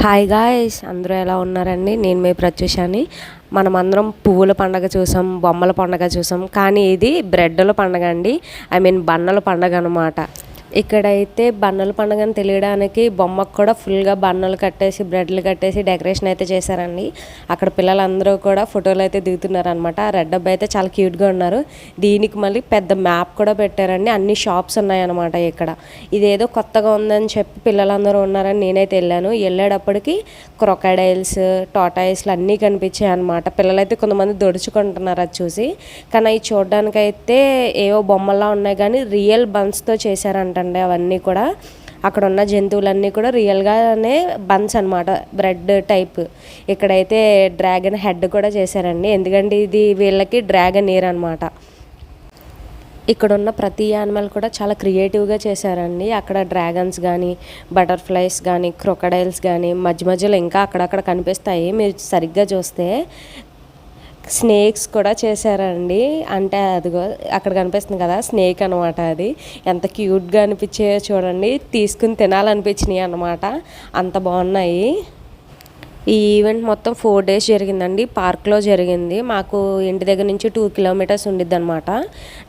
Hi guys, అందరూ ఎలా ఉన్నారండి? నేను మీ ప్రత్యూషాని. మనమందరం పువ్వుల పండగ చూసాం, బొమ్మల పండగ చూసాం, కానీ ఇది బ్రెడ్ల పండగ అండి. బన్నల పండగ అనమాట. ఇక్కడైతే బన్నల పండుగని తెలియడానికి బొమ్మకు కూడా ఫుల్గా బన్నలు కట్టేసి బ్రెడ్లు కట్టేసి డెకరేషన్ అయితే చేశారండి. అక్కడ పిల్లలందరూ కూడా ఫోటోలు అయితే దిగుతున్నారు అనమాట. ఆ రెడ్ అబ్బాయి అయితే చాలా క్యూట్గా ఉన్నారు. దీనికి మళ్ళీ పెద్ద మ్యాప్ కూడా పెట్టారండి. అన్ని షాప్స్ ఉన్నాయన్నమాట ఇక్కడ. ఇదేదో కొత్తగా ఉందని చెప్పి పిల్లలందరూ ఉన్నారని నేనైతే వెళ్ళేటప్పటికి క్రొకడైల్స్, టాటాయిస్లు అన్నీ కనిపించాయి అనమాట. పిల్లలైతే కొంతమంది దొడుచుకుంటున్నారు అది చూసి. కానీ అవి చూడడానికైతే ఏవో బొమ్మల్లా ఉన్నాయి, కానీ రియల్ బన్స్తో చేశారంట. అవన్నీ కూడా అక్కడ ఉన్న జంతువులన్నీ కూడా రియల్గానే బన్స్ అనమాట, బ్రెడ్ టైప్. ఇక్కడైతే డ్రాగన్ హెడ్ కూడా చేశారండి, ఎందుకంటే ఇది వీళ్ళకి డ్రాగన్ ఇయర్ అనమాట. ఇక్కడ ఉన్న ప్రతి యానిమల్ కూడా చాలా క్రియేటివ్గా చేశారండి. అక్కడ డ్రాగన్స్ కానీ, బటర్ఫ్లైస్ కానీ, క్రొకడైల్స్ కానీ మధ్య మధ్యలో ఇంకా అక్కడక్కడ కనిపిస్తాయి. మీరు సరిగ్గా చూస్తే స్నేక్స్ కూడా చేశారండి. అంటే అదిగో అక్కడ కనిపిస్తుంది కదా, స్నేక్ అనమాట. అది ఎంత క్యూట్గా అనిపించాయో చూడండి, తీసుకుని తినాలనిపించినాయి అన్నమాట, అంత బాగున్నాయి. ఈ ఈవెంట్ మొత్తం 4 days జరిగిందండి. పార్క్లో జరిగింది. మాకు ఇంటి దగ్గర నుంచి 2 kilometers ఉండిద్ది అనమాట.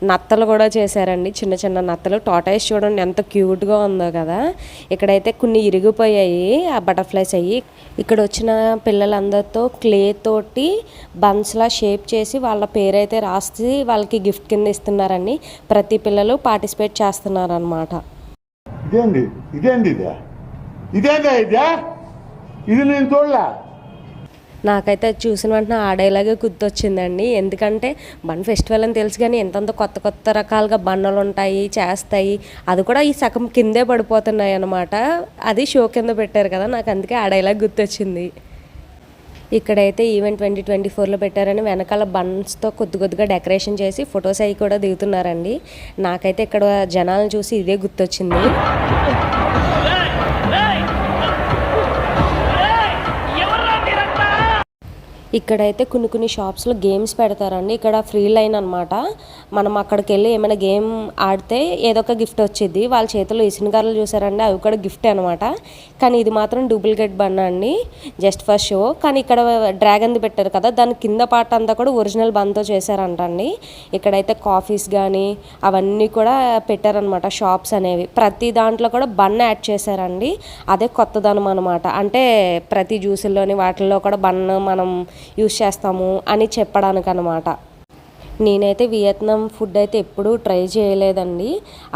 నత్తలు కూడా చేశారండి, చిన్న చిన్న నత్తలు. టాటాయిస్ చూడండి ఎంత క్యూట్గా ఉందో కదా. ఇక్కడైతే కొన్ని ఇరిగిపోయాయి ఆ బటర్ఫ్లైస్ అయ్యి. ఇక్కడ వచ్చిన పిల్లలందరితో క్లే తోటి బన్స్లా షేప్ చేసి వాళ్ళ పేరైతే రాసి వాళ్ళకి గిఫ్ట్ కింద ఇస్తున్నారండి. ప్రతి పిల్లలు పార్టిసిపేట్ చేస్తున్నారనమాట. ఇది నేను చూడలే. నాకైతే చూసిన వెంటనే ఆ డైలాగే గుర్తొచ్చిందండి. ఎందుకంటే బన్ ఫెస్టివల్ అని తెలుసు, కానీ ఎంతంత కొత్త కొత్త రకాలుగా బన్నలు ఉంటాయి, చేస్తాయి. అది కూడా ఈ సగం కిందే పడిపోతున్నాయి అన్నమాట. అది షో కింద పెట్టారు కదా, నాకు అందుకే ఆ డైలాగ్ గుర్తొచ్చింది. ఇక్కడైతే ఈవెంట్ 2024లో పెట్టారని వెనకాల బన్స్తో కొద్దిగా డెకరేషన్ చేసి ఫొటోస్ అవి కూడా దిగుతున్నారండి. నాకైతే ఇక్కడ జనాలను చూసి ఇదే గుర్తొచ్చింది. ఇక్కడైతే కొన్ని షాప్స్లో గేమ్స్ పెడతారండి. ఇక్కడ ఫ్రీ లైన్ అనమాట. మనం అక్కడికి వెళ్ళి ఏమైనా గేమ్ ఆడితే ఏదో ఒక గిఫ్ట్ వచ్చింది. వాళ్ళ చేతిలో ఇసునకర్రలు చూసారండి, అవి కూడా గిఫ్ట్ అనమాట. కానీ ఇది మాత్రం డూప్లికేట్ బన్ అండి, జస్ట్ ఫర్ షో. కానీ ఇక్కడ డ్రాగన్ది పెట్టారు కదా, దాని కింద పార్ట్ అంతా కూడా ఒరిజినల్ బన్తో చేశారంటండి. ఇక్కడైతే కాఫీస్ కానీ అవన్నీ కూడా పెట్టారనమాట, షాప్స్ అనేవి. ప్రతి దాంట్లో కూడా బన్ యాడ్ చేశారండి. అదే కొత్తదనం అనమాట. అంటే ప్రతి జ్యూసుల్లోని వాటిల్లో కూడా బన్ మనం యూస్ చేస్తాము అని చెప్పడానికి అనమాట. నేనైతే వియత్నాం ఫుడ్ అయితే ఎప్పుడూ ట్రై చేయలేదండి.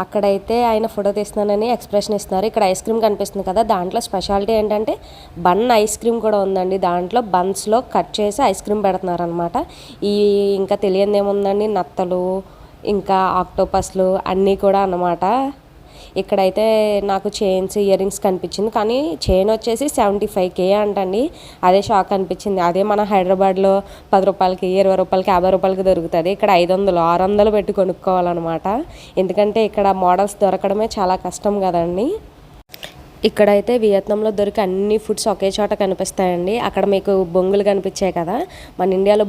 అక్కడైతే ఆయన ఫోటో తీస్తున్నానని ఎక్స్ప్రెషన్ ఇస్తున్నారు. ఇక్కడ ఐస్ క్రీమ్ కనిపిస్తుంది కదా, దాంట్లో స్పెషాలిటీ ఏంటంటే బన్ ఐస్ క్రీమ్ కూడా ఉందండి. దాంట్లో బన్స్లో కట్ చేసి ఐస్ క్రీమ్ పెడుతున్నారు అనమాట. ఇంకా తెలియదు ఏముందండి, నత్తలు ఇంకా ఆక్టోపస్లు అన్నీ కూడా అన్నమాట. ఇక్కడైతే నాకు చైన్స్, ఇయర్ రింగ్స్ కనిపించింది, కానీ చైన్ వచ్చేసి 75K అంటండి. అదే షాక్ అనిపించింది. అదే మన హైదరాబాద్లో 10 రూపాయలకి, 20 రూపాయలకి, 50 రూపాయలకి దొరుకుతుంది. ఇక్కడ 500, 600 పెట్టి కొనుక్కోవాలన్నమాట. ఎందుకంటే ఇక్కడ మోడల్స్ దొరకడమే చాలా కష్టం కదండి. ఇక్కడైతే వియత్నాంలో దొరికి అన్ని ఫుడ్స్ ఒకే చోట కనిపిస్తాయండి. అక్కడ మీకు బొంగులు కనిపించాయి కదా, మన ఇండియాలో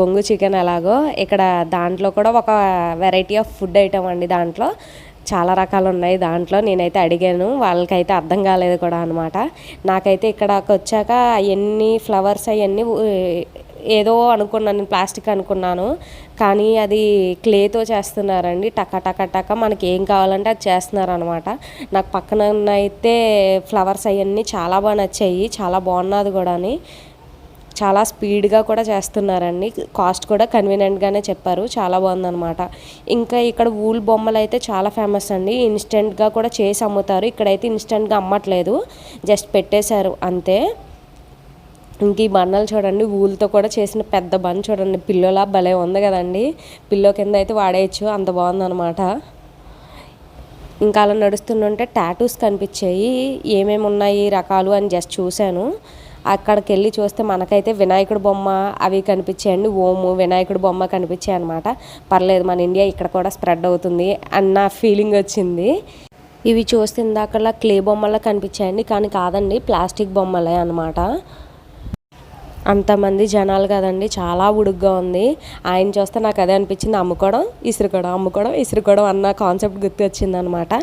బొంగు చికెన్ ఎలాగో ఇక్కడ దాంట్లో కూడా ఒక వెరైటీ ఆఫ్ ఫుడ్ ఐటమ్ అండి. దాంట్లో చాలా రకాలు ఉన్నాయి. దాంట్లో నేనైతే అడిగాను, వాళ్ళకైతే అర్థం కాలేదు కూడా అనమాట. నాకైతే ఇక్కడకి వచ్చాక అవన్నీ ఫ్లవర్స్ అవన్నీ ఏదో అనుకున్నాను, నేను ప్లాస్టిక్ అనుకున్నాను, కానీ అది క్లేతో చేస్తున్నారండి. టక మనకి ఏం కావాలంటే అది చేస్తున్నారు అనమాట. నాకు పక్కన అయితే ఫ్లవర్స్ అవన్నీ చాలా బాగా నచ్చాయి, చాలా బాగున్నది కూడా. చాలా స్పీడ్గా కూడా చేస్తున్నారండి. కాస్ట్ కూడా కన్వీనియంట్గానే చెప్పారు, చాలా బాగుందనమాట. ఇంకా ఇక్కడ వూల్ బొమ్మలు అయితే చాలా ఫేమస్ అండి. ఇన్స్టెంట్గా కూడా చేసి అమ్ముతారు. ఇక్కడైతే ఇన్స్టెంట్గా అమ్మట్లేదు, జస్ట్ పెట్టేశారు అంతే. ఇంక ఈ బన్నలు చూడండి, వూల్తో కూడా చేసిన పెద్ద బన్ చూడండి, పిల్లోలా భలే ఉంది కదండి. పిల్లో కింద అయితే వాడేయచ్చు, అంత బాగుందనమాట. ఇంకా అలా నడుస్తుంటే టాటూస్ కనిపించాయి. ఏమేమి ఉన్నాయి రకాలు అని జస్ట్ చూశాను. అక్కడికి వెళ్ళి చూస్తే మనకైతే వినాయకుడి బొమ్మ అవి కనిపించాయండి. ఓము వినాయకుడి బొమ్మ కనిపించాయి అనమాట. పర్లేదు, మన ఇండియా ఇక్కడ కూడా స్ప్రెడ్ అవుతుంది అన్న ఫీలింగ్ వచ్చింది. ఇవి చూస్తే ఇందాకలా క్లే బొమ్మలా కనిపించాయండి, కానీ కాదండి, ప్లాస్టిక్ బొమ్మలే అనమాట. అంతమంది జనాలు కదండి, చాలా ఉడుగ్గా ఉంది. ఆయన చూస్తే నాకు అదే అనిపించింది, అమ్ముకోవడం ఇసురుకోవడం అన్న కాన్సెప్ట్ గుర్తొచ్చింది అనమాట.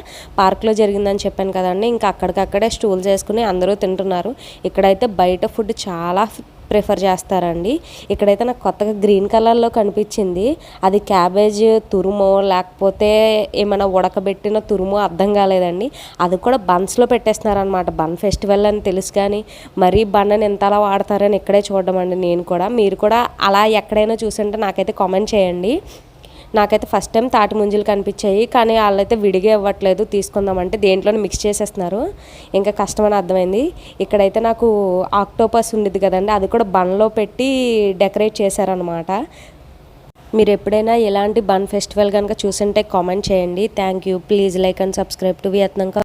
పార్క్లో జరిగిందని చెప్పాను కదండి, ఇంకా అక్కడికక్కడే స్టూల్స్ వేసుకుని అందరూ తింటున్నారు. ఇక్కడైతే బయట ఫుడ్ చాలా ప్రిఫర్ చేస్తారండి. ఇక్కడైతే నాకు కొత్తగా గ్రీన్ కలర్లో కనిపించింది, అది క్యాబేజ్ తురుమో లేకపోతే ఏమైనా ఉడకబెట్టిన తురుమో అర్థం కాలేదండి. అది కూడా బన్స్లో పెట్టేస్తున్నారనమాట. బన్ ఫెస్టివల్ అని తెలుసు కానీ మరీ బన్నని ఎంతలా వాడతారని ఇక్కడే చూడడం అండి. నేను కూడా, మీరు కూడా అలా ఎక్కడైనా చూసుంటే నాకైతే కామెంట్ చేయండి. నాకైతే ఫస్ట్ టైం తాటి ముంజలు కనిపించాయి, కానీ వాళ్ళైతే విడిగా ఇవ్వట్లేదు, తీసుకుందామంటే దేంట్లోనే మిక్స్ చేసేస్తున్నారు. ఇంకా కష్టమని అర్థమైంది. ఇక్కడైతే నాకు ఆక్టోపస్ ఉండేది కదండి, అది కూడా బన్లో పెట్టి డెకరేట్ చేశారనమాట. మీరు ఎప్పుడైనా ఇలాంటి బన్ ఫెస్టివల్ కనుక చూసుంటే కామెంట్ చేయండి. Thank you. Please like and subscribe to Vietnam.